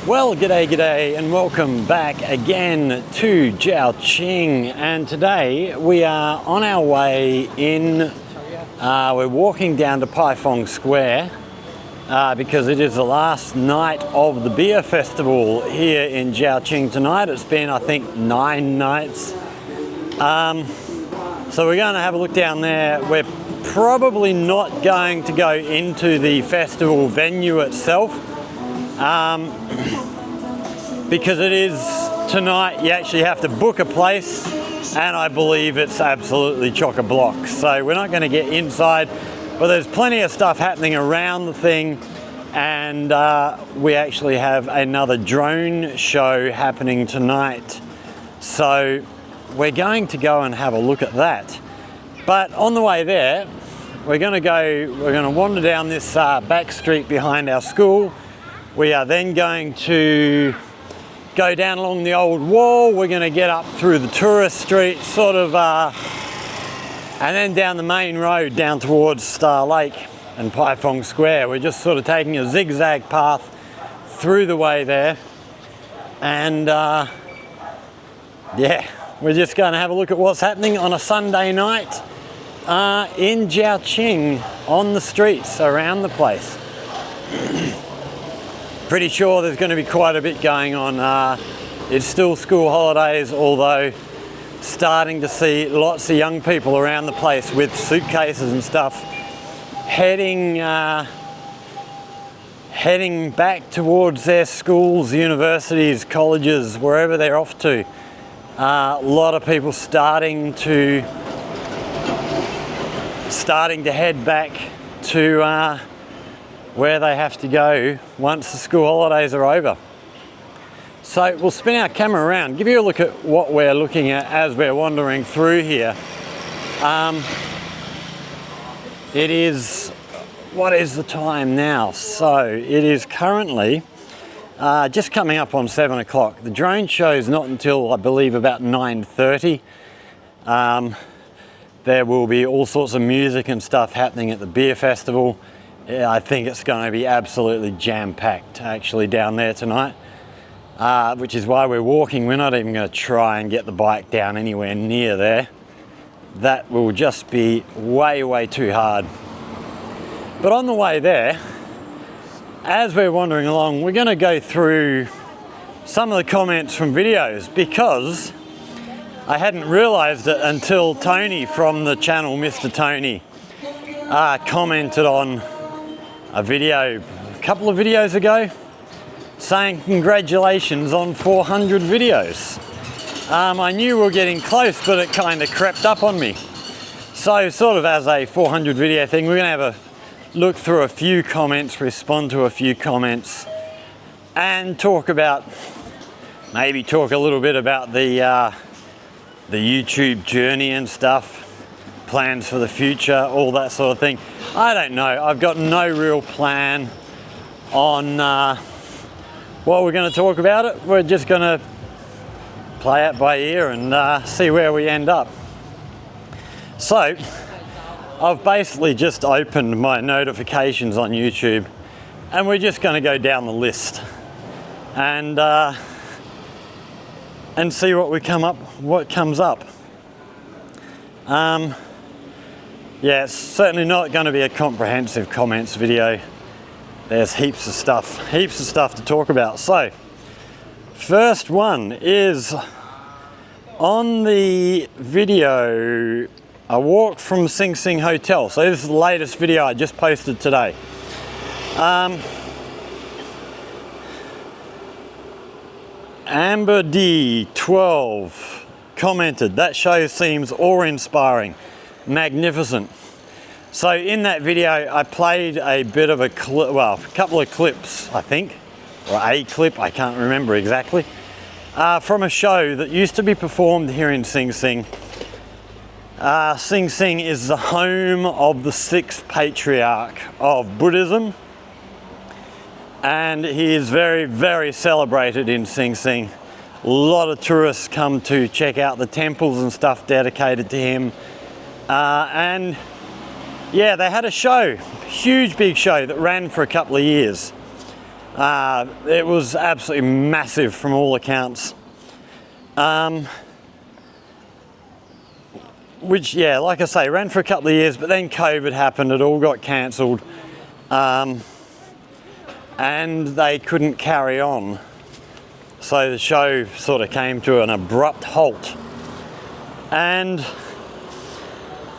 Well, g'day, and welcome back again to Zhaoqing. And today we are on our way in. We're walking down to Paifeng Square because it is the last night of the beer festival here in Zhaoqing tonight. It's been, I think, 9 nights. So we're going to have a look down there. We're probably not going to go into the festival venue itself. Because it is tonight, you actually have to book a place, and I believe it's absolutely chock-a-block. So we're not going to get inside, but there's plenty of stuff happening around the thing, and we actually have another drone show happening tonight. So we're going to go and have a look at that. But on the way there, we're going to wander down this back street behind our school. We are then going to go down along the old wall. We're going to get up through the tourist street, and then down the main road down towards Star Lake and Paifeng Square. We're just sort of taking a zigzag path through the way there, and yeah, we're just going to have a look at what's happening on a Sunday night in Zhaoqing, on the streets around the place. Pretty sure there's going to be quite a bit going on. It's still school holidays, although starting to see lots of young people around the place with suitcases and stuff heading back towards their schools, universities, colleges, wherever they're off to. A lot of people starting to head back to where they have to go once the school holidays are over. So we'll spin our camera around, give you a look at what we're looking at as we're wandering through here. It is, what is the time now? So it is currently just coming up on 7 o'clock. The drone show is not until, I believe, about 9:30. There will be all sorts of music and stuff happening at the beer festival. Yeah, I think it's going to be absolutely jam-packed actually down there tonight, which is why we're walking. We're not even going to try and get the bike down anywhere near there. That will just be way too hard. But on the way there, as we're wandering along, we're going to go through some of the comments from videos, because I hadn't realized it until Tony from the channel Mr. Tony commented on a video a couple of videos ago saying congratulations on 400 videos. I knew we were getting close, but it kind of crept up on me. So sort of as a 400 video thing, we're going to have a look through a few comments, respond to a few comments, and maybe talk a little bit about the YouTube journey and stuff, plans for the future, all that sort of thing. I don't know. I've got no real plan on what we're going to talk about it. We're just going to play it by ear and see where we end up. So I've basically just opened my notifications on YouTube, and we're just going to go down the list and see what comes up. Yeah, it's certainly not going to be a comprehensive comments video. There's heaps of stuff to talk about. So, first one is on the video, a walk from Sing Sing Hotel. So this is the latest video I just posted today. Amber D12 commented, "That show seems awe-inspiring. Magnificent." So in that video I played a bit of a clip, well, a couple of clips I think, or a clip, I can't remember exactly, from a show that used to be performed here in Sing Sing. Sing Sing is the home of the 6th patriarch of Buddhism, and he is very celebrated in Sing Sing. A lot of tourists come to check out the temples and stuff dedicated to him. And yeah, they had a show, huge big show that ran for a couple of years. It was absolutely massive from all accounts. Which, yeah, like I say, ran for a couple of years, but then COVID happened, it all got cancelled. And they couldn't carry on. So the show sort of came to an abrupt halt. And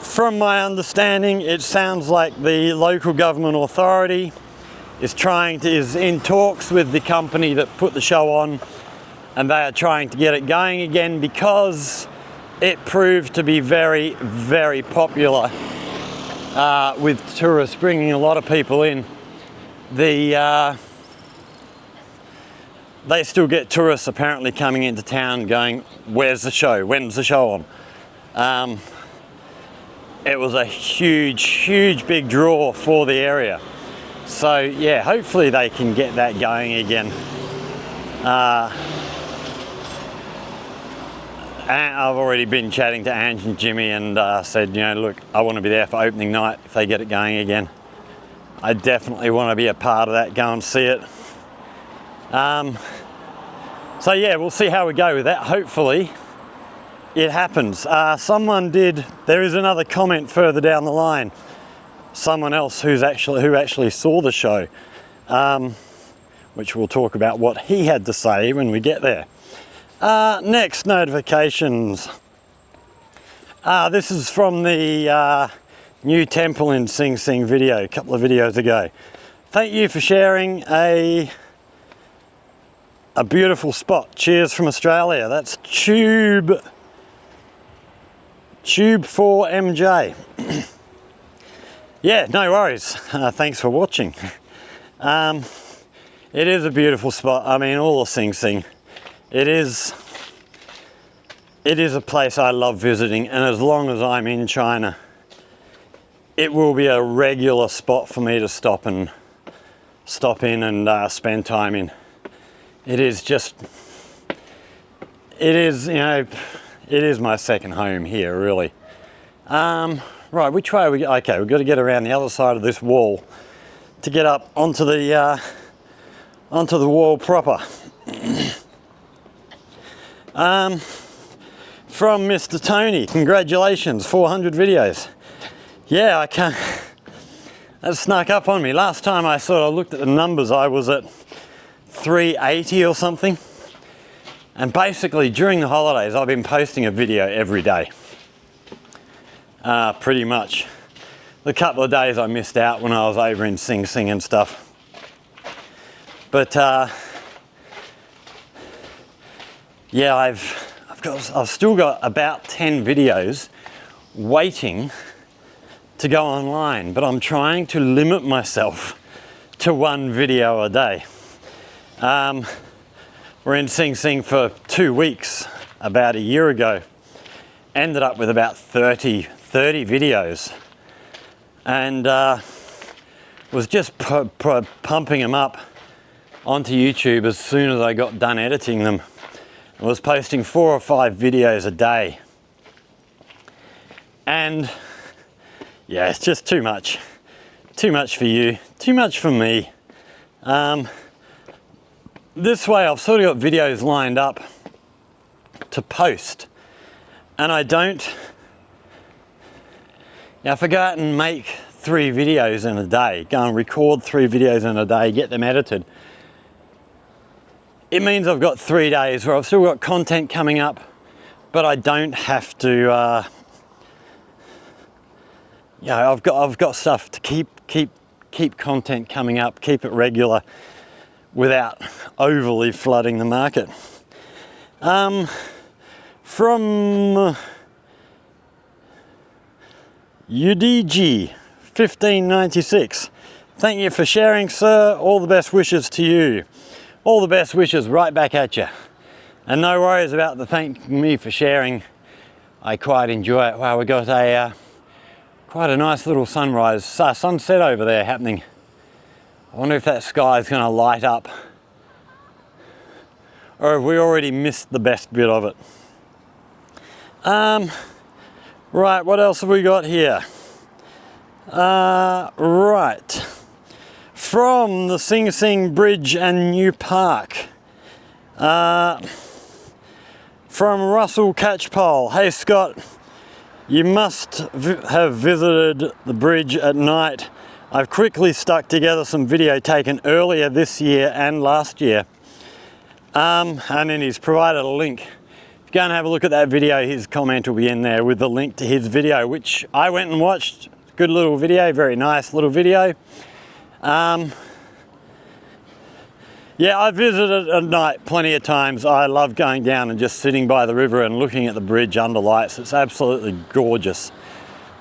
from my understanding, it sounds like the local government authority is in talks with the company that put the show on, and they are trying to get it going again because it proved to be very, very popular with tourists, bringing a lot of people in. They still get tourists apparently coming into town going, where's the show? When's the show on? It was a huge big draw for the area. So yeah, hopefully they can get that going again. I've already been chatting to Ange and Jimmy and said, you know, look, I want to be there for opening night if they get it going again. I definitely want to be a part of that, go and see it. So yeah, we'll see how we go with that. Hopefully it happens. There is another comment further down the line. Someone else who actually saw the show, which we'll talk about what he had to say when we get there. Next, notifications. This is from the new temple in Sing Sing video, a couple of videos ago. Thank you for sharing a beautiful spot. Cheers from Australia. That's Tube 4MJ. Yeah, no worries. Thanks for watching. It is a beautiful spot. I mean, all of Sing Sing. It is a place I love visiting, and as long as I'm in China, it will be a regular spot for me to stop in and spend time in. It is, you know, it is my second home here, really. Right, which way are we? Okay, we've got to get around the other side of this wall to get up onto the wall proper. From Mr. Tony, congratulations, 400 videos. Yeah, I can't. That snuck up on me. Last time I sort of looked at the numbers, I was at 380 or something. And basically during the holidays, I've been posting a video every day. Pretty much. The couple of days I missed out when I was over in Sing Sing and stuff. But yeah, I've still got about 10 videos waiting to go online, but I'm trying to limit myself to one video a day. We're in Sing Sing for 2 weeks about a year ago. Ended up with about 30 videos, and was just pumping them up onto YouTube as soon as I got done editing them. I was posting 4 or 5 videos a day, and yeah, it's just too much for you, too much for me. This way I've sort of got videos lined up to post, and I don't, if I go out and make 3 videos in a day, go and record 3 videos in a day, get them edited, it means I've got 3 days where I've still got content coming up, but I don't have to, you know, I've got stuff to keep content coming up, keep it regular without overly flooding the market. From UDG 1596, thank you for sharing, sir. All the best wishes to you. All the best wishes right back at you. And no worries about the thanking me for sharing. I quite enjoy it. Wow, we got a quite a nice little sunset over there happening. I wonder if that sky is going to light up, or have we already missed the best bit of it? Right, what else have we got here? Right, from the Sing Sing Bridge and New Park. From Russell Catchpole. Hey Scott, you must have visited the bridge at night. I've quickly stuck together some video taken earlier this year and last year. And then he's provided a link. If you go and have a look at that video, his comment will be in there with the link to his video, which I went and watched. Good little video, very nice little video. Yeah, I visited at night plenty of times. I love going down and just sitting by the river and looking at the bridge under lights. It's absolutely gorgeous.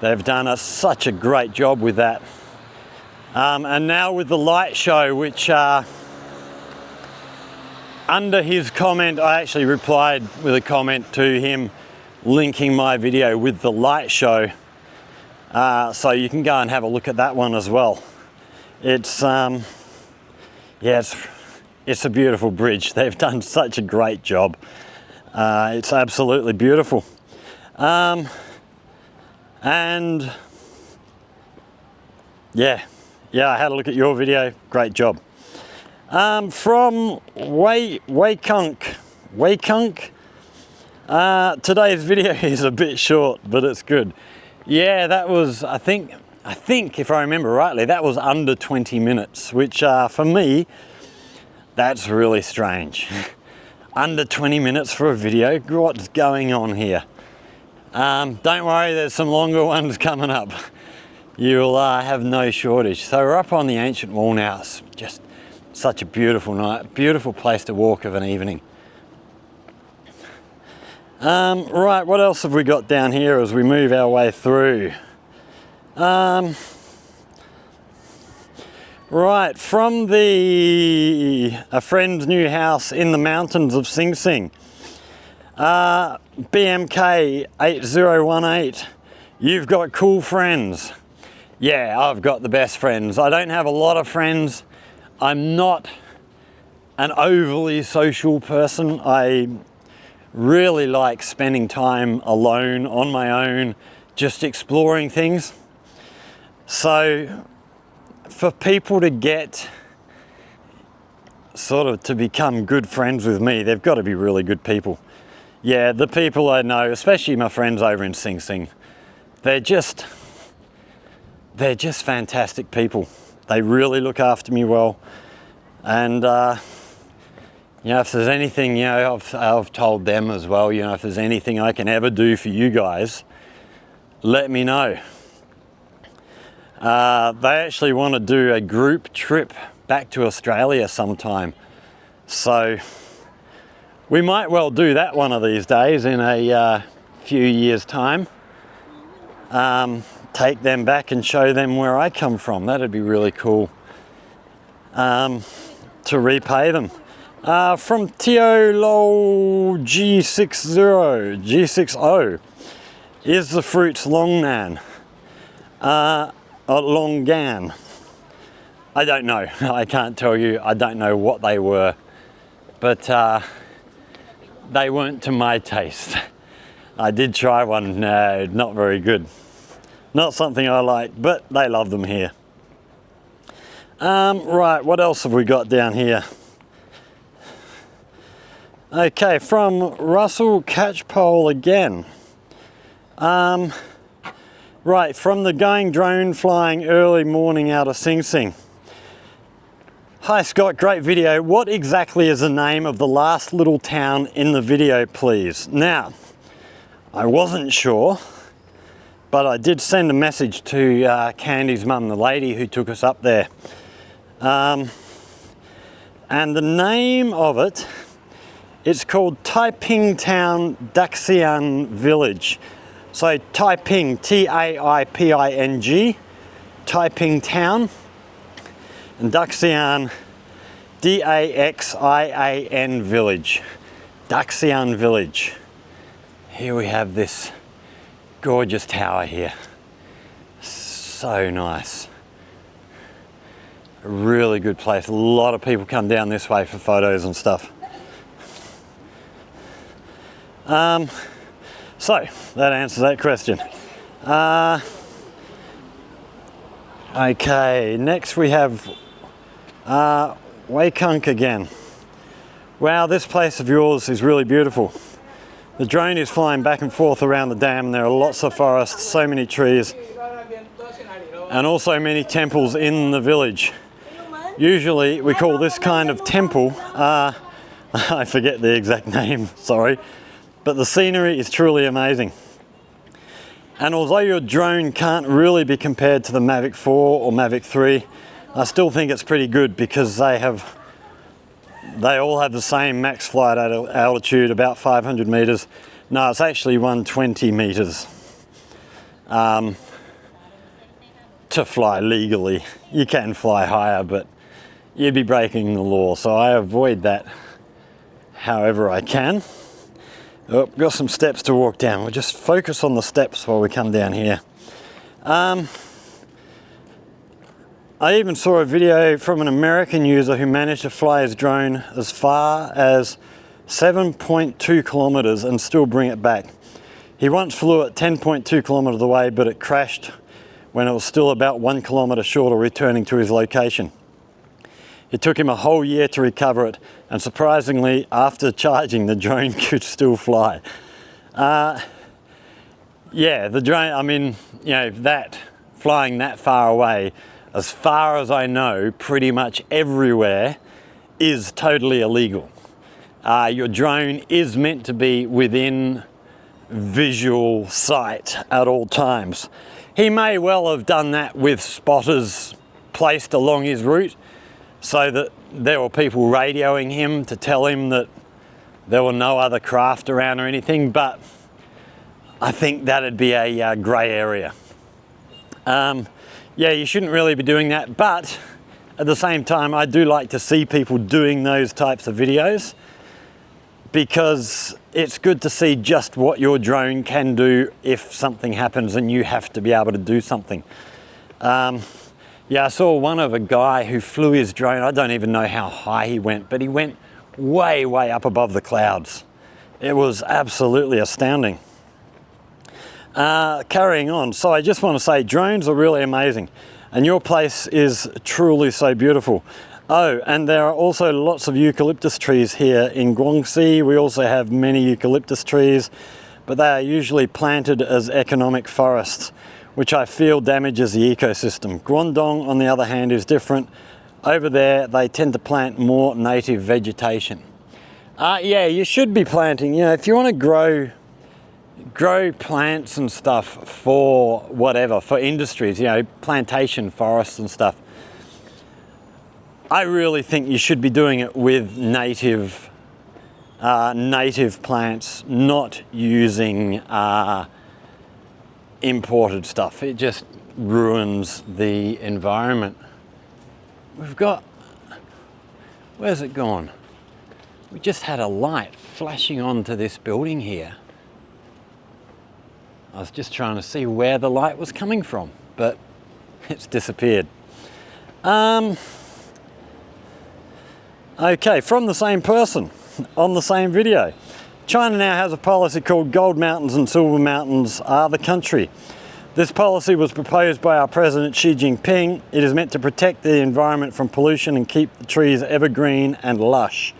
They've done such a great job with that. And now with the light show, which under his comment, I actually replied with a comment to him linking my video with the light show. So you can go and have a look at that one as well. It's, yeah, it's a beautiful bridge. They've done such a great job. It's absolutely beautiful. And yeah, I had a look at your video. Great job. From Waykunk. Today's video is a bit short, but it's good. Yeah, that was, I think if I remember rightly, that was under 20 minutes, which for me, that's really strange. Under 20 minutes for a video, what's going on here? Don't worry, there's some longer ones coming up. You'll have no shortage. So we're up on the ancient wall now. It's just such a beautiful night, beautiful place to walk of an evening. Right, what else have we got down here as we move our way through? Right, from a friend's new house in the mountains of Sing Sing. BMK 8018, you've got cool friends. Yeah, I've got the best friends. I don't have a lot of friends. I'm not an overly social person. I really like spending time alone, on my own, just exploring things. So for people to get to become good friends with me, they've got to be really good people. Yeah, the people I know, especially my friends over in Sing Sing, they're just fantastic people. They really look after me well. And, you know, if there's anything, you know, I've told them as well, you know, if there's anything I can ever do for you guys, let me know. They actually want to do a group trip back to Australia sometime. So we might well do that one of these days in a few years' time. Take them back and show them where I come from. That'd be really cool. To repay them. From Tiolo G60, is the fruits Longan? Longan. I don't know. I can't tell you. I don't know what they were, but they weren't to my taste. I did try one. No, not very good. Not something I like, but they love them here. Right, what else have we got down here? Okay, from Russell Catchpole again. Right, from the going drone flying early morning out of Sing Sing. Hi Scott, great video. What exactly is the name of the last little town in the video, please? Now, I wasn't sure, but I did send a message to Candy's mum, the lady who took us up there. And the name of it, it's called Taiping Town Daxian Village. So Taiping, T-A-I-P-I-N-G, Taiping Town, and Daxian, D-A-X-I-A-N Village, Daxian Village. Here we have this gorgeous tower here. So nice. A really good place. A lot of people come down this way for photos and stuff. So that answers that question. Okay, next we have Weikunk again. Wow, this place of yours is really beautiful. The drone is flying back and forth around the dam, and there are lots of forests, so many trees, and also many temples in the village. Usually we call this kind of temple, I forget the exact name, sorry, but the scenery is truly amazing. And although your drone can't really be compared to the Mavic 4 or Mavic 3, I still think it's pretty good because they all have the same max flight altitude, about 500 meters. No, it's actually 120 meters to fly legally. You can fly higher, but you'd be breaking the law, so I avoid that however I can. Oh, got some steps to walk down. We'll just focus on the steps while we come down here. I even saw a video from an American user who managed to fly his drone as far as 7.2 kilometers and still bring it back. He once flew at 10.2 kilometers away, but it crashed when it was still about 1 kilometer short of returning to his location. It took him a whole year to recover it, and surprisingly, after charging, the drone could still fly. Yeah, the drone, I mean, you know, flying that far away, as far as I know, pretty much everywhere is totally illegal. Your drone is meant to be within visual sight at all times. He may well have done that with spotters placed along his route, so that there were people radioing him to tell him that there were no other craft around or anything, but I think that'd be a grey area. Yeah, you shouldn't really be doing that, but at the same time, I do like to see people doing those types of videos because it's good to see just what your drone can do if something happens and you have to be able to do something. Yeah, I saw one of a guy who flew his drone. I don't even know how high he went, but he went way, way up above the clouds. It was absolutely astounding. Carrying on, so I just want to say drones are really amazing, and your place is truly so beautiful. Oh, and there are also lots of eucalyptus trees here in Guangxi. We also have many eucalyptus trees, but they are usually planted as economic forests, which I feel damages the ecosystem. Guangdong, on the other hand, is different. Over there, they tend to plant more native vegetation. Yeah, you should be planting, you know, if you want to grow plants and stuff for whatever, for industries, you know, plantation forests and stuff. I really think you should be doing it with native plants, not using imported stuff. It just ruins the environment. We've got, where's it gone? We just had a light flashing onto this building here. I was just trying to see where the light was coming from, but it's disappeared. Okay, from the same person on the same video. China now has a policy called Gold Mountains and Silver Mountains are the country. This policy was proposed by our President Xi Jinping. It is meant to protect the environment from pollution and keep the trees evergreen and lush.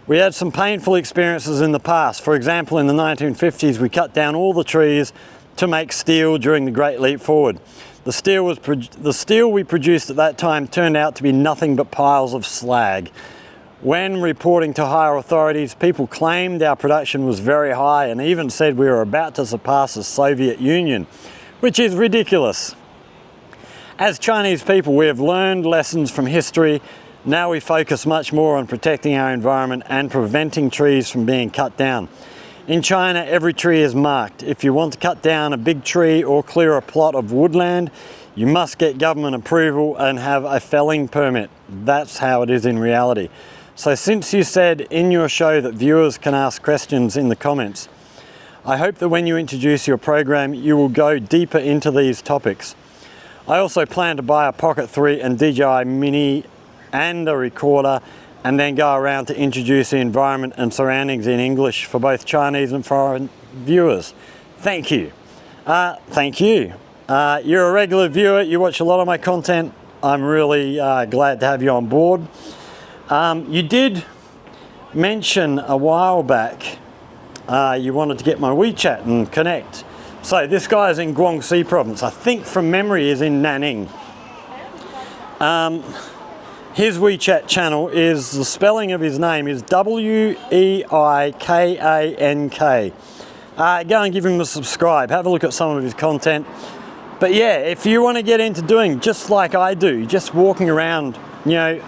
We had some painful experiences in the past. For example, in the 1950s, we cut down all the trees to make steel during the Great Leap Forward. The steel we produced at that time turned out to be nothing but piles of slag. When reporting to higher authorities, people claimed our production was very high and even said we were about to surpass the Soviet Union, which is ridiculous. As Chinese people, we have learned lessons from history. Now we focus much more on protecting our environment and preventing trees from being cut down. In China, every tree is marked. If you want to cut down a big tree or clear a plot of woodland, you must get government approval and have a felling permit. That's how it is in reality. So since you said in your show that viewers can ask questions in the comments, I hope that when you introduce your program, you will go deeper into these topics. I also plan to buy a Pocket 3 and DJI Mini and a recorder, and then go around to introduce the environment and surroundings in English for both Chinese and foreign viewers. Thank you. Thank you. You're a regular viewer, you watch a lot of my content. I'm really glad to have you on board. You did mention a while back you wanted to get my WeChat and connect. So this guy's in Guangxi province. I think from memory is in Nanning. His WeChat channel is, the spelling of his name is Weikank. Go and give him a subscribe. Have a look at some of his content. But yeah, if you want to get into doing just like I do, just walking around, you know,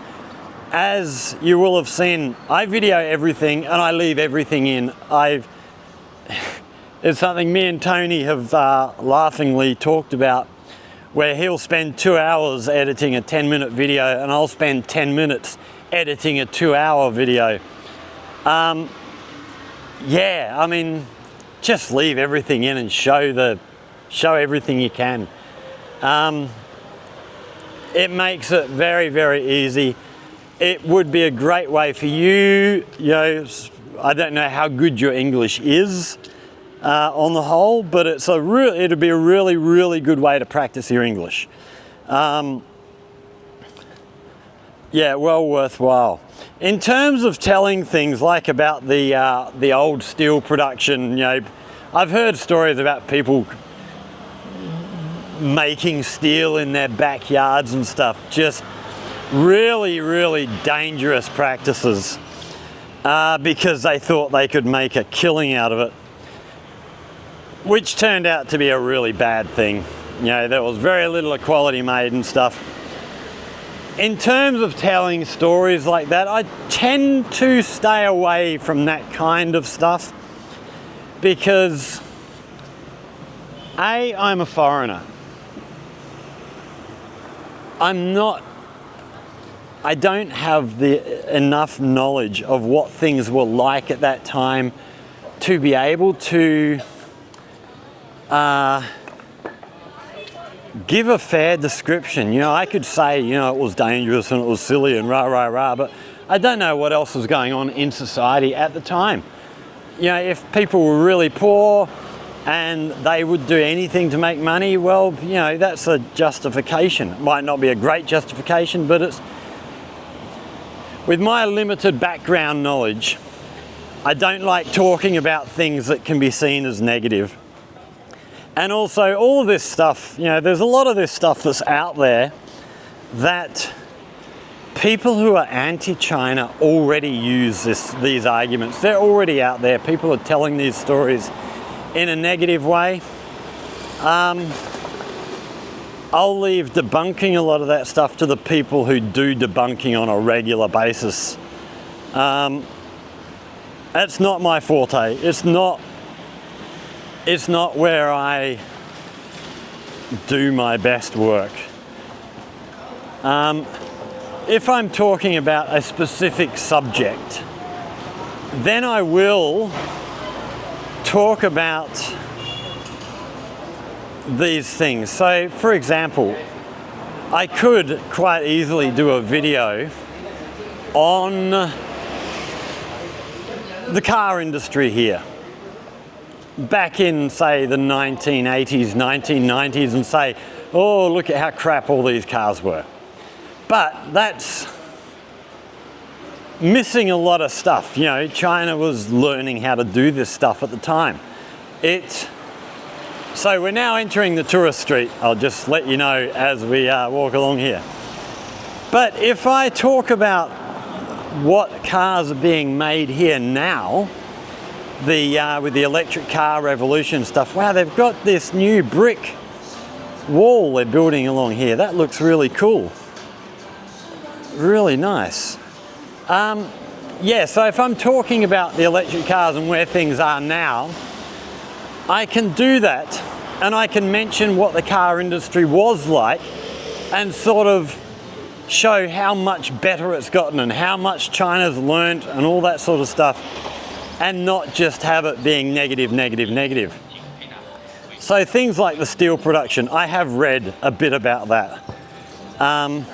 as you will have seen, I video everything and I leave everything in. It's something me and Tony have laughingly talked about, where he'll spend 2 hours editing a 10-minute video and I'll spend 10 minutes editing a 2-hour video. Yeah, I mean, just leave everything in and show everything you can. It makes it very, very easy. It would be a great way for you, you know, I don't know how good your English is on the whole, but it'd be a really, really good way to practice your English. Yeah, well worthwhile. In terms of telling things like about the old steel production, you know, I've heard stories about people making steel in their backyards and stuff. Just really, really dangerous practices because they thought they could make a killing out of it, which turned out to be a really bad thing. You know, there was very little equality made and stuff. In terms of telling stories like that, I tend to stay away from that kind of stuff because A, I'm a foreigner. I don't have enough knowledge of what things were like at that time to be able to give a fair description. You know, I could say, you know, it was dangerous and it was silly and rah, rah, rah, but I don't know what else was going on in society at the time. You know, if people were really poor and they would do anything to make money, well, you know, that's a justification. It might not be a great justification, but it's, with my limited background knowledge, I don't like talking about things that can be seen as negative. And also all of this stuff, you know, there's a lot of this stuff that's out there that people who are anti-China already use these arguments. They're already out there. People are telling these stories in a negative way. I'll leave debunking a lot of that stuff to the people who do debunking on a regular basis. That's not my forte. It's not where I do my best work. If I'm talking about a specific subject, then I will talk about these things. So, for example, I could quite easily do a video on the car industry here, back in, say, the 1980s, 1990s, and say, oh, look at how crap all these cars were. But that's missing a lot of stuff. You know, China was learning how to do this stuff at the time. So we're now entering the tourist street. I'll just let you know as we walk along here. But if I talk about what cars are being made here now, with the electric car revolution stuff, wow, they've got this new brick wall they're building along here. That looks really cool. Really nice. Yeah, so if I'm talking about the electric cars and where things are now, I can do that, and I can mention what the car industry was like and sort of show how much better it's gotten and how much China's learnt and all that sort of stuff, and not just have it being negative, negative, negative. So things like the steel production, I have read a bit about that. And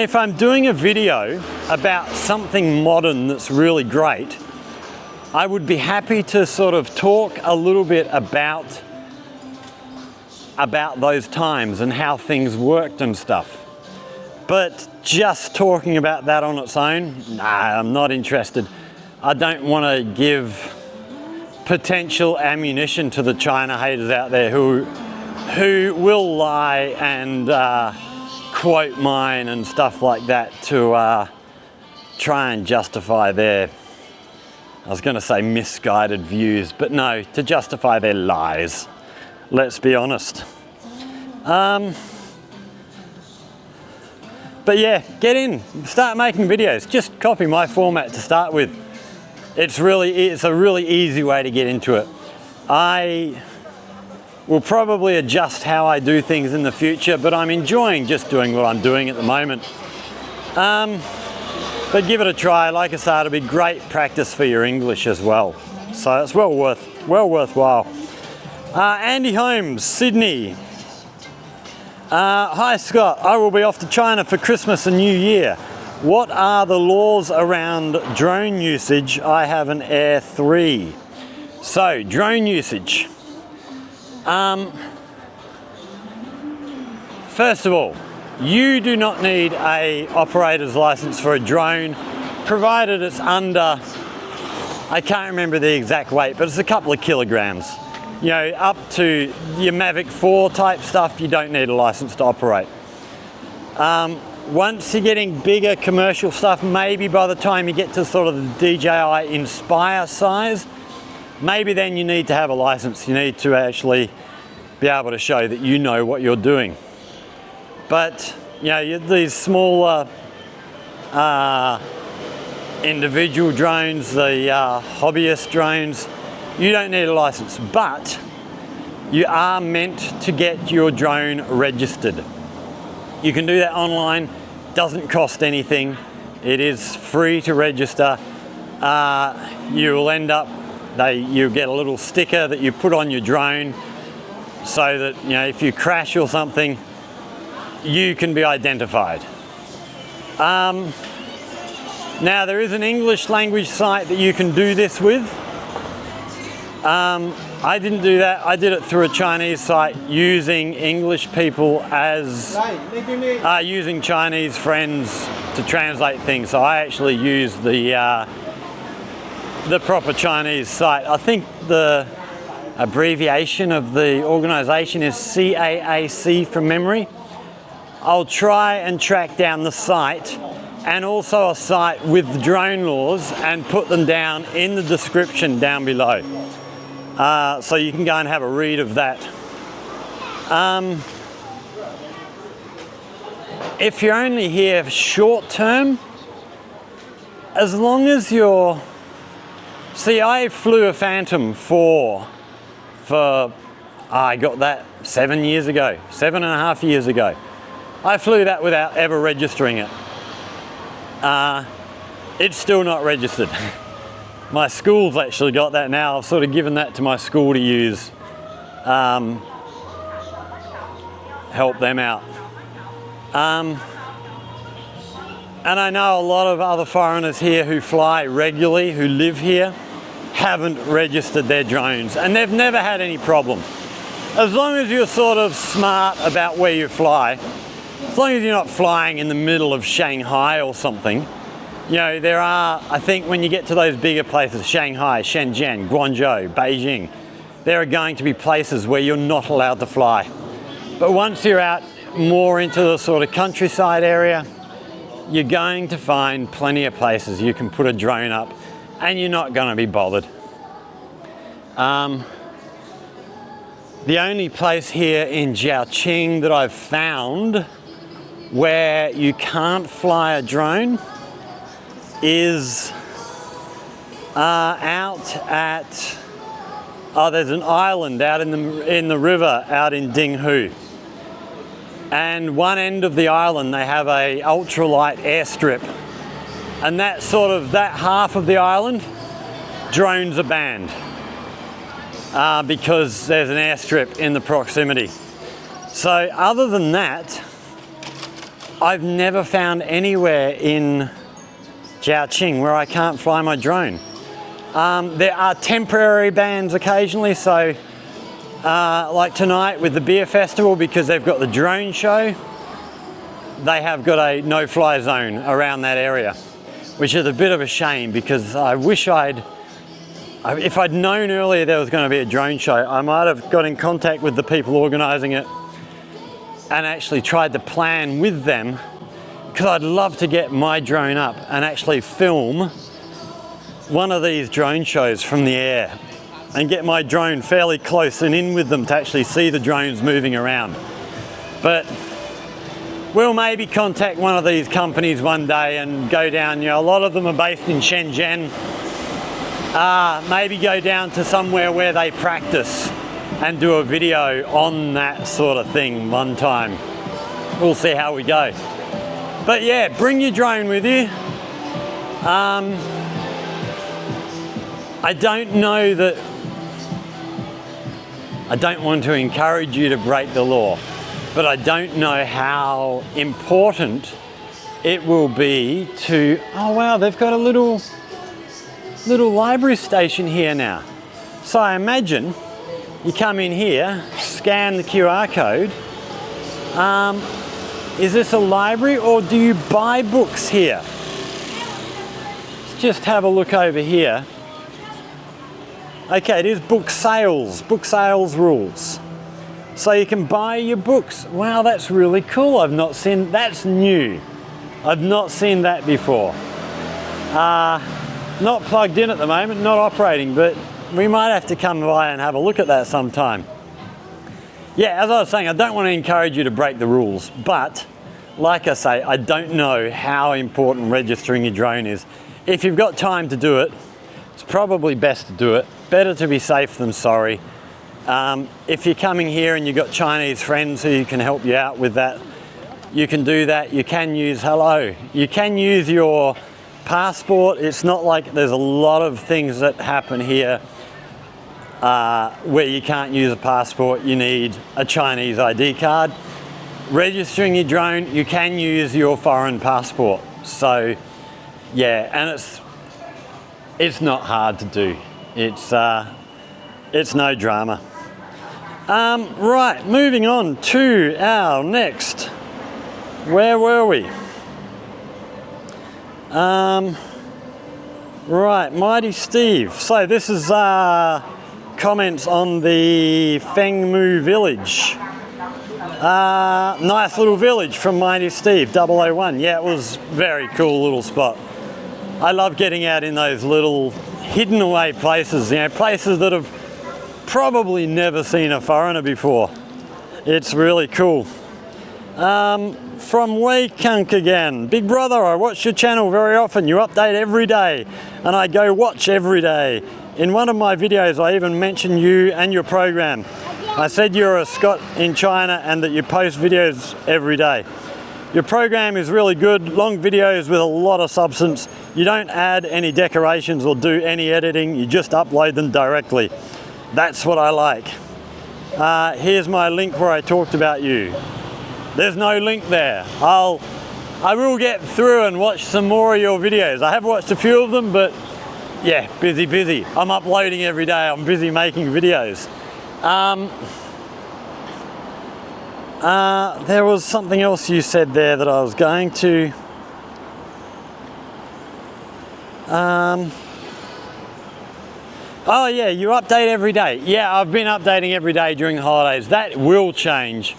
if I'm doing a video about something modern that's really great, I would be happy to sort of talk a little bit about those times and how things worked and stuff. But just talking about that on its own, nah, I'm not interested. I don't want to give potential ammunition to the China haters out there who will lie and quote mine and stuff like that to try and justify their, I was going to say misguided views, but no, to justify their lies. Let's be honest. But yeah, get in, start making videos. Just copy my format to start with. It's a really easy way to get into it. I will probably adjust how I do things in the future, but I'm enjoying just doing what I'm doing at the moment. But give it a try. Like I said, it'll be great practice for your English as well. So it's well worthwhile. Andy Holmes, Sydney. Hi Scott, I will be off to China for Christmas and New Year. What are the laws around drone usage? I have an Air 3. So, drone usage. First of all, you do not need a operator's license for a drone, provided it's under, I can't remember the exact weight, but it's a couple of kilograms. You know, up to your Mavic 4 type stuff, you don't need a license to operate. Once you're getting bigger commercial stuff, maybe by the time you get to sort of the DJI Inspire size, maybe then you need to have a license. You need to actually be able to show that you know what you're doing. But, you know, these smaller individual drones, the hobbyist drones, you don't need a license, but you are meant to get your drone registered. You can do that online, doesn't cost anything. It is free to register. You will end up, you get a little sticker that you put on your drone so that, you know, if you crash or something, you can be identified. Now there is an English language site that you can do this with. I didn't do that. I did it through a Chinese site using English people as using Chinese friends to translate things. So I actually used the proper Chinese site. I think the abbreviation of the organization is CAAC from memory. I'll try and track down the site and also a site with the drone laws and put them down in the description down below. So you can go and have a read of that. If you're only here short term, as long as you're... See, I flew a Phantom 4 for, I got that 7.5 years ago. I flew that without ever registering it. It's still not registered. My school's actually got that now. I've sort of given that to my school to use, help them out. And I know a lot of other foreigners here who fly regularly, who live here, haven't registered their drones, and they've never had any problem. As long as you're sort of smart about where you fly, as long as you're not flying in the middle of Shanghai or something. You know, there are, I think when you get to those bigger places, Shanghai, Shenzhen, Guangzhou, Beijing, there are going to be places where you're not allowed to fly. But once you're out more into the sort of countryside area, you're going to find plenty of places you can put a drone up and you're not going to be bothered. The only place here in Jiaoqing that I've found where you can't fly a drone is out at, there's an island out in the river out in Dinghu. And one end of the island they have a ultralight airstrip. And that half of the island, drones are banned because there's an airstrip in the proximity. So other than that, I've never found anywhere in Jiaoqing where I can't fly my drone. There are temporary bans occasionally, so like tonight with the beer festival, because they've got the drone show, they have got a no-fly zone around that area, which is a bit of a shame because I wish if I'd known earlier there was going to be a drone show, I might have got in contact with the people organising it and actually tried to plan with them, because I'd love to get my drone up and actually film one of these drone shows from the air and get my drone fairly close and in with them to actually see the drones moving around. But we'll maybe contact one of these companies one day and go down, a lot of them are based in Shenzhen. Maybe go down to somewhere where they practice and do a video on that sort of thing one time. We'll see how we go. But yeah, bring your drone with you. I don't know that, I don't want to encourage you to break the law, but I don't know how important it will be to, oh wow, they've got a little library station here now. So I imagine you come in here, scan the QR code. Is this a library or do you buy books here? Let's just have a look over here. Okay, it is book sales rules. So you can buy your books. Wow, that's really cool. I've not seen, that's new. I've not seen that before. Not plugged in at the moment, not operating, but we might have to come by and have a look at that sometime. Yeah, as I was saying, I don't want to encourage you to break the rules, but like I say, I don't know how important registering your drone is. If you've got time to do it, it's probably best to do it. Better to be safe than sorry. If you're coming here and you've got Chinese friends who can help you out with that, you can do that. You can use, you can use your passport. It's not like there's a lot of things that happen here where you can't use a passport. You need a Chinese ID card. Registering your drone, you can use your foreign passport. So yeah, and it's not hard to do. It's no drama. Right, moving on to our next. Where were we? Right, Mighty Steve. So this is comments on the Fengmu village. Nice little village from Mighty Steve, 001. Yeah, it was very cool little spot. I love getting out in those little hidden away places, places that have probably never seen a foreigner before. It's really cool. From Waykunk again. Big brother, I watch your channel very often. You update every day and I go watch every day. In one of my videos I even mentioned you and your program. I said you're a Scot in China and that you post videos every day. Your program is really good, long videos with a lot of substance. You don't add any decorations or do any editing, you just upload them directly. That's what I like. Here's my link where I talked about you. There's no link there. I will get through and watch some more of your videos. I have watched a few of them, but yeah, busy. I'm uploading every day, I'm busy making videos. There was something else you said there that I was going to. Oh yeah, you update every day. Yeah, I've been updating every day during the holidays. That will change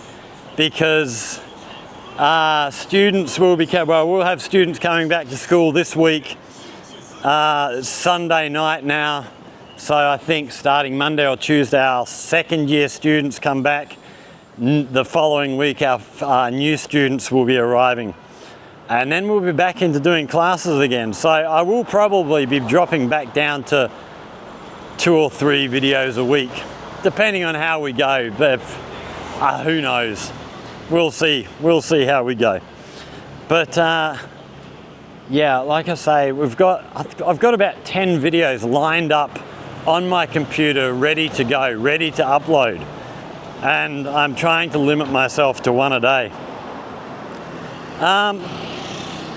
because students will be, we'll have students coming back to school this week. It's Sunday night now. So I think starting Monday or Tuesday, our second year students come back. The following week, our new students will be arriving. And then we'll be back into doing classes again. So I will probably be dropping back down to 2 or 3 videos a week, depending on how we go. But who knows? We'll see how we go. But yeah, like I say, I've got about 10 videos lined up on my computer, ready to go, ready to upload. And I'm trying to limit myself to 1 a day.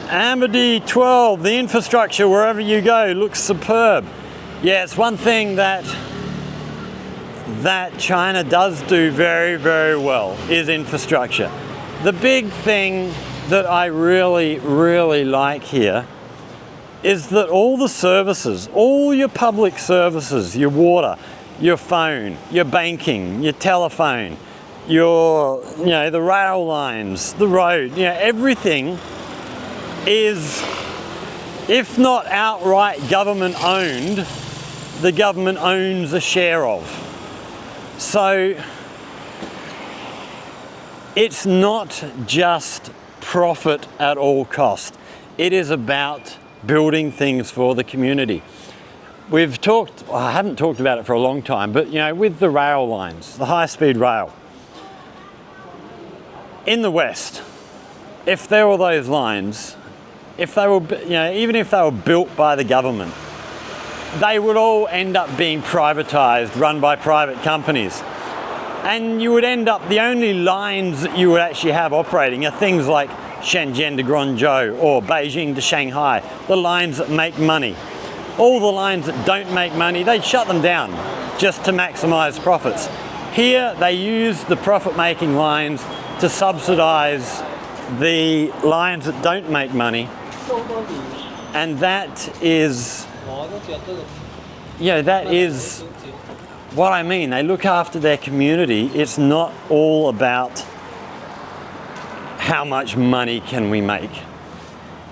Amberdy 12, the infrastructure wherever you go looks superb. Yeah, it's one thing that China does do very, very well is infrastructure. The big thing that I really, really like here is that all the services, all your public services, your water, your phone, your banking, your telephone, your, the rail lines, the road, everything is, if not outright government owned, the government owns a share of. So it's not just profit at all cost. It is about building things for the community. We've talked, I haven't talked about it for a long time, but with the rail lines, the high-speed rail, in the West, if there were those lines, if they were, even if they were built by the government, they would all end up being privatized, run by private companies. And you would end up, the only lines that you would actually have operating are things like Shenzhen to Guangzhou or Beijing to Shanghai, the lines that make money. All the lines that don't make money, they'd shut them down just to maximize profits. Here, they use the profit-making lines to subsidize the lines that don't make money. And that is, that is what I mean. They look after their community. It's not all about how much money can we make.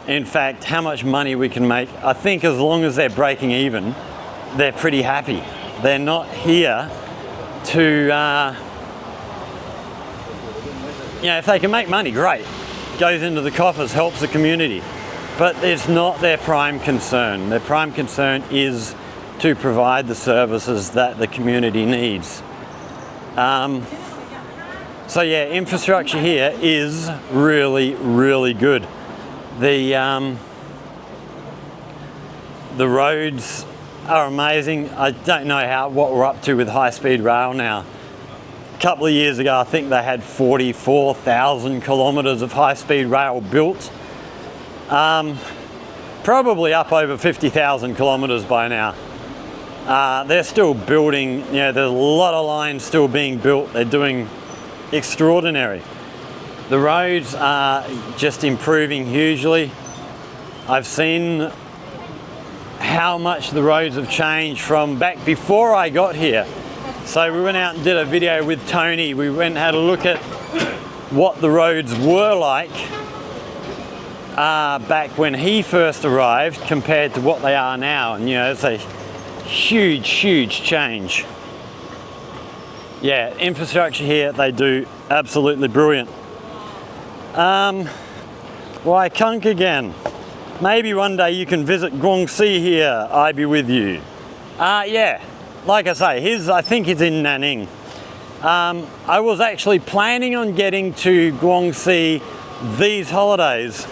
In fact, how much money we can make, I think as long as they're breaking even, they're pretty happy. They're not here to, if they can make money, great. Goes into the coffers, helps the community. But it's not their prime concern. Their prime concern is to provide the services that the community needs. So yeah, infrastructure here is really, really good. The roads are amazing. I don't know what we're up to with high-speed rail now. A couple of years ago, I think they had 44,000 kilometres of high-speed rail built. Probably up over 50,000 kilometres by now. They're still building, there's a lot of lines still being built. They're doing extraordinary. The roads are just improving hugely. I've seen how much the roads have changed from back before I got here. So we went out and did a video with Tony. We went and had a look at what the roads were like back when he first arrived compared to what they are now. And it's a huge, huge change. Yeah, infrastructure here, they do absolutely brilliant. Waikunk again. Maybe one day you can visit Guangxi here, I be with you. Yeah, like I say, I think it's in Nanning. I was actually planning on getting to Guangxi these holidays,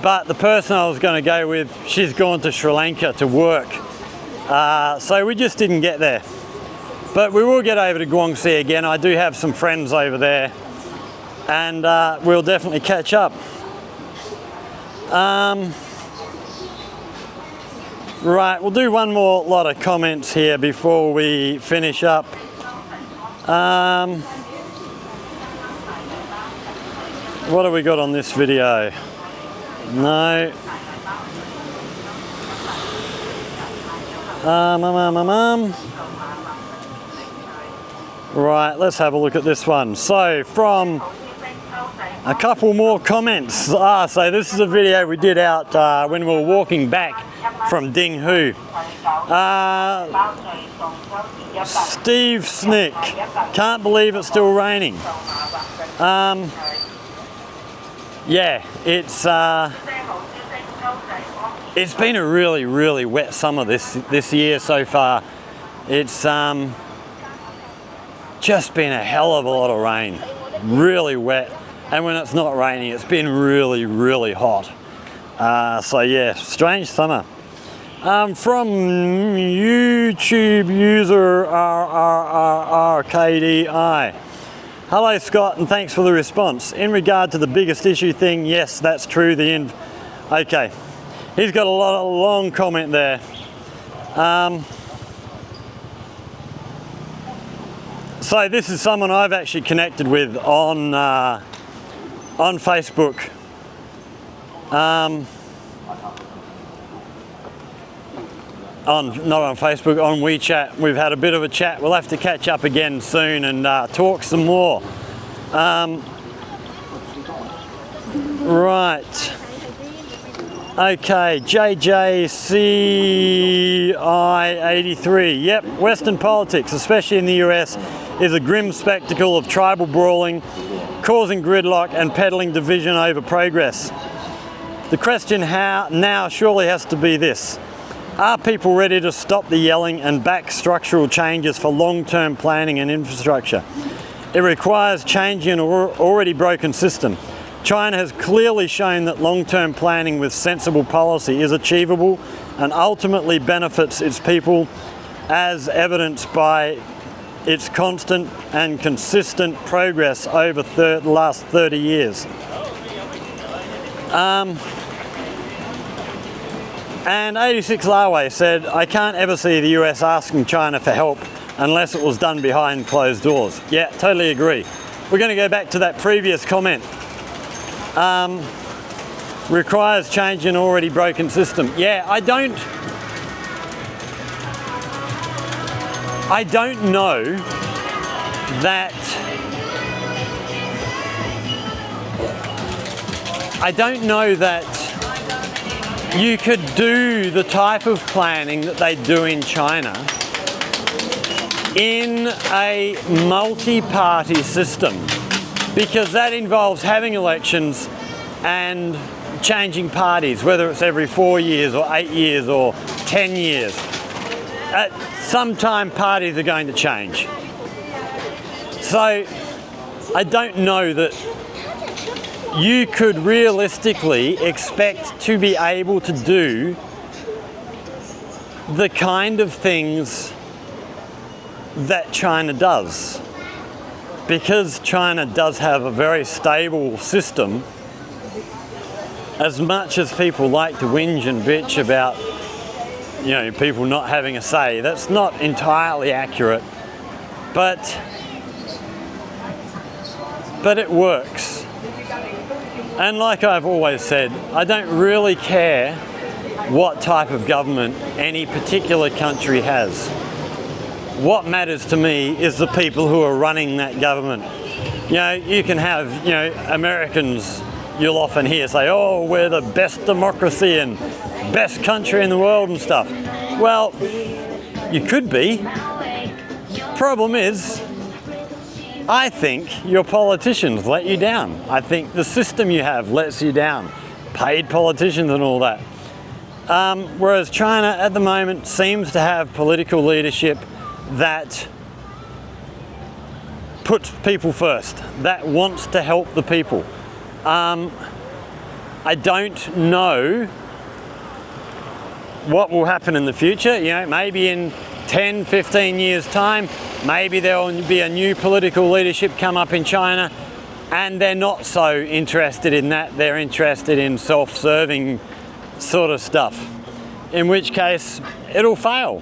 but the person I was going to go with, she's gone to Sri Lanka to work. So we just didn't get there. But we will get over to Guangxi again. I do have some friends over there, and we'll definitely catch up. Right, we'll do one more lot of comments here before we finish up. What have we got on this video? No. Right, let's have a look at this one. So from a couple more comments. So this is a video we did out when we were walking back from Dinghu. Steve Snick, can't believe it's still raining. Yeah, it's been a really, really wet summer this year so far. It's just been a hell of a lot of rain, really wet, and when it's not raining, it's been really, really hot. So yeah, strange summer. From YouTube user RRRRKDI. Hello Scott, and thanks for the response. In regard to the biggest issue thing, yes, that's true. Okay, he's got a long comment there. So this is someone I've actually connected with on on Facebook. Not on Facebook, on WeChat. We've had a bit of a chat. We'll have to catch up again soon and talk some more. Right. Okay, JJCI83. Yep, Western politics, especially in the US, is a grim spectacle of tribal brawling, causing gridlock and peddling division over progress. The question now surely has to be this. Are people ready to stop the yelling and back structural changes for long-term planning and infrastructure? It requires changing an already broken system. China has clearly shown that long-term planning with sensible policy is achievable and ultimately benefits its people, as evidenced by its constant and consistent progress over the last 30 years. And 86 Larway said, I can't ever see the US asking China for help unless it was done behind closed doors. Yeah, totally agree. We're going to go back to that previous comment. Requires change in already broken system. Yeah, I don't know that you could do the type of planning that they do in China in a multi-party system, because that involves having elections and changing parties, whether it's every 4 years or 8 years or 10 years. At some time, parties are going to change. So I don't know that you could realistically expect to be able to do the kind of things that China does. Because China does have a very stable system, as much as people like to whinge and bitch about, you know, people not having a say, that's not entirely accurate, but it works. And like I've always said, I don't really care what type of government any particular country has. What matters to me is the people who are running that government. You know, you can have, you know, Americans, you'll often hear say, oh, we're the best democracy and best country in the world and stuff. Well, you could be. Problem is, I think your politicians let you down. I think the system you have lets you down. Paid politicians and all that. Whereas China at the moment seems to have political leadership that puts people first, that wants to help the people. I don't know what will happen in the future. You know, maybe in 10, 15 years time, maybe there will be a new political leadership come up in China and they're not so interested in that. They're interested in self-serving sort of stuff, in which case it'll fail.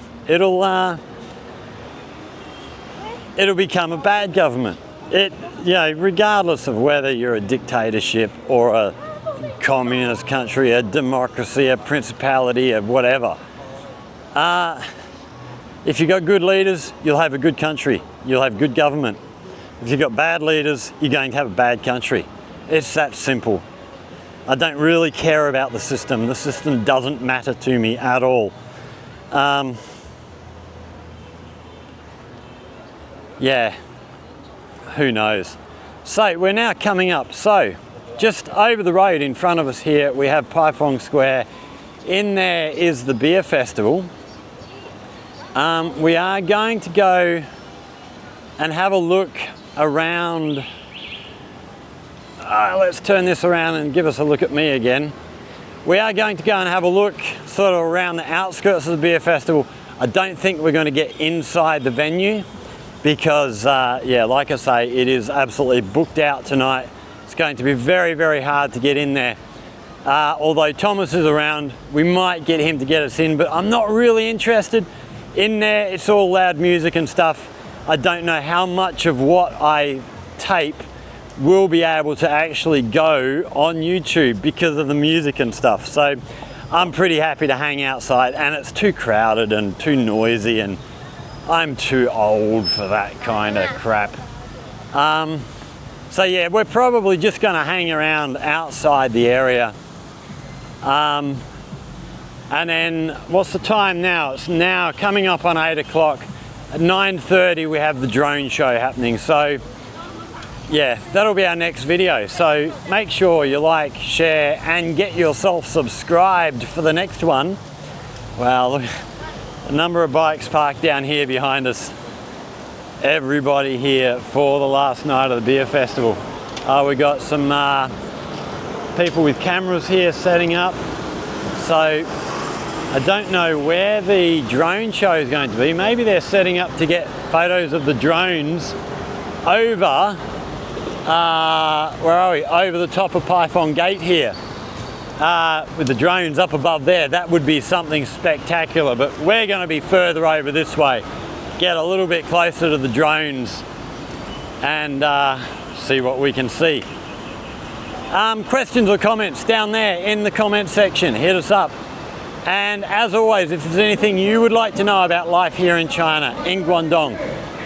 It'll become a bad government. You know, regardless of whether you're a dictatorship or a communist country, a democracy, a principality, or whatever. If you've got good leaders, you'll have a good country. You'll have good government. If you've got bad leaders, you're going to have a bad country. It's that simple. I don't really care about the system. The system doesn't matter to me at all. Yeah, who knows? So we're now coming up. So just over the road in front of us here, we have Paifong Square. In there is the beer festival. We are going to go and have a look around. Let's turn this around and give us a look at me again. We are going to go and have a look sort of around the outskirts of the beer festival. I don't think we're going to get inside the venue because, yeah, like I say, it is absolutely booked out tonight. It's going to be very, very hard to get in there. Although Thomas is around, we might get him to get us in, but I'm not really interested in there. It's all loud music and stuff. I don't know how much of what I tape will be able to actually go on YouTube because of the music and stuff. So I'm pretty happy to hang outside, and it's too crowded and too noisy, and I'm too old for that kind of crap. So yeah, we're probably just going to hang around outside the area. And then what's the time now? It's now coming up on 8 o'clock. At 9:30 we have the drone show happening. So yeah, that'll be our next video. So make sure you like, share, and get yourself subscribed for the next one. Well, look, a number of bikes parked down here behind us. Everybody here for the last night of the beer festival. We got some people with cameras here setting up. So I don't know where the drone show is going to be. Maybe they're setting up to get photos of the drones over, where are we? Over the top of Python Gate here. With the drones up above there. That would be something spectacular, but we're going to be further over this way. Get a little bit closer to the drones and see what we can see. Questions or comments down there in the comment section, hit us up. And as always, if there's anything you would like to know about life here in China, in Guangdong,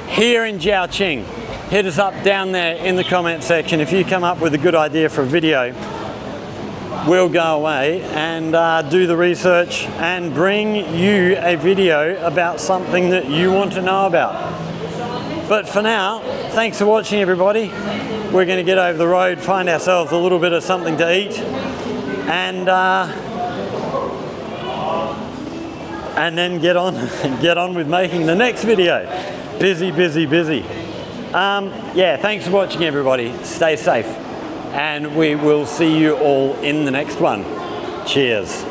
here in Jiaoqing, hit us up down there in the comment section. If you come up with a good idea for a video, we'll go away and do the research and bring you a video about something that you want to know about. But for now, thanks for watching, everybody. We're going to get over the road, find ourselves a little bit of something to eat, and then get on with making the next video. Busy, busy, busy. Yeah, thanks for watching, everybody. Stay safe. And we will see you all in the next one. Cheers.